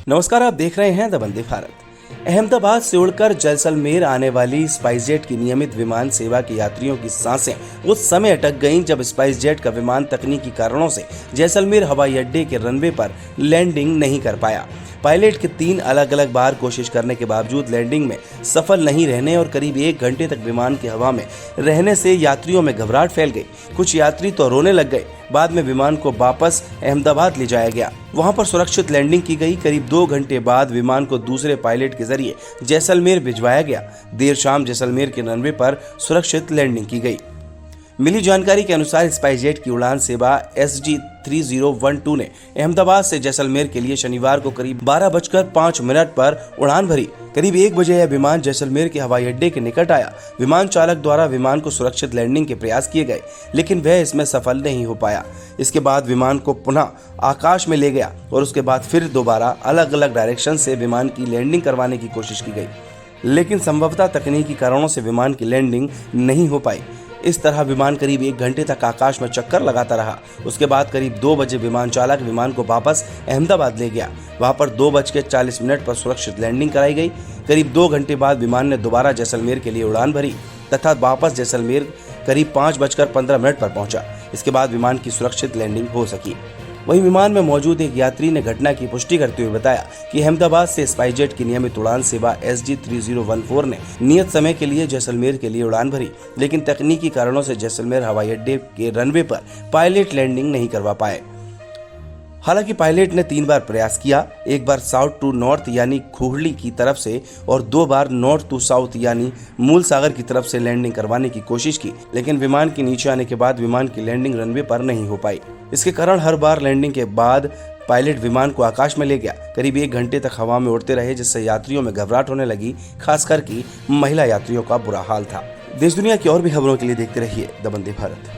नमस्कार, आप देख रहे हैं द वंदे भारत। अहमदाबाद से उड़कर जैसलमेर आने वाली स्पाइसजेट की नियमित विमान सेवा के यात्रियों की सांसें उस समय अटक गईं जब स्पाइसजेट का विमान तकनीकी कारणों से जैसलमेर हवाई अड्डे के रनवे पर लैंडिंग नहीं कर पाया। पायलट के 3 अलग अलग बार कोशिश करने के बावजूद लैंडिंग में सफल नहीं रहने और करीब 1 घंटे तक विमान की हवा में रहने से यात्रियों में घबराहट फैल गई। कुछ यात्री तो रोने लग गए। बाद में विमान को वापस अहमदाबाद ले जाया गया। वहां पर सुरक्षित लैंडिंग की गई। करीब 2 घंटे बाद विमान को दूसरे पायलट के जरिए जैसलमेर भिजवाया गया। देर शाम जैसलमेर के रनवे पर सुरक्षित लैंडिंग की गई। मिली जानकारी के अनुसार स्पाइसजेट की उड़ान सेवा SG 3012 ने अहमदाबाद से जैसलमेर के लिए शनिवार को करीब 12:05 पर उड़ान भरी। करीब 1 बजे यह विमान जैसलमेर के हवाई अड्डे के निकट आया। विमान चालक द्वारा विमान को सुरक्षित लैंडिंग के प्रयास किए गए, लेकिन वह इसमें सफल नहीं हो पाया। इसके बाद विमान को पुनः आकाश में ले गया और उसके बाद फिर दोबारा अलग अलग डायरेक्शन से विमान की लैंडिंग करवाने की कोशिश की गई, लेकिन संभवतः तकनीकी कारणों से विमान की लैंडिंग नहीं हो पाई। इस तरह विमान करीब 1 घंटे तक आकाश में चक्कर लगाता रहा। उसके बाद करीब 2 बजे विमान चालक विमान को वापस अहमदाबाद ले गया। वहां पर 2:40 पर सुरक्षित लैंडिंग कराई गई। करीब 2 घंटे बाद विमान ने दोबारा जैसलमेर के लिए उड़ान भरी तथा वापस जैसलमेर करीब 5:15 पर पहुंचा। इसके बाद विमान की सुरक्षित लैंडिंग हो सकी। वहीं विमान में मौजूद एक यात्री ने घटना की पुष्टि करते हुए बताया कि अहमदाबाद से स्पाइसजेट की नियमित उड़ान सेवा SG 3014 ने नियत समय के लिए जैसलमेर के लिए उड़ान भरी, लेकिन तकनीकी कारणों से जैसलमेर हवाई अड्डे के रनवे पर पायलट लैंडिंग नहीं करवा पाए। हालांकि पायलट ने 3 बार प्रयास किया, एक बार साउथ टू नॉर्थ यानी खुहली की तरफ से और 2 बार नॉर्थ टू साउथ यानी मूल सागर की तरफ से लैंडिंग करवाने की कोशिश की, लेकिन विमान के नीचे आने के बाद विमान की लैंडिंग रनवे पर नहीं हो पाई। इसके कारण हर बार लैंडिंग के बाद पायलट विमान को आकाश में ले गया। करीब 1 घंटे तक हवा में उड़ते रहे, जिससे यात्रियों में घबराहट होने लगी, खासकर की महिला यात्रियों का बुरा हाल था। देश दुनिया की और भी खबरों के लिए देखते रहिए द वंदे भारत।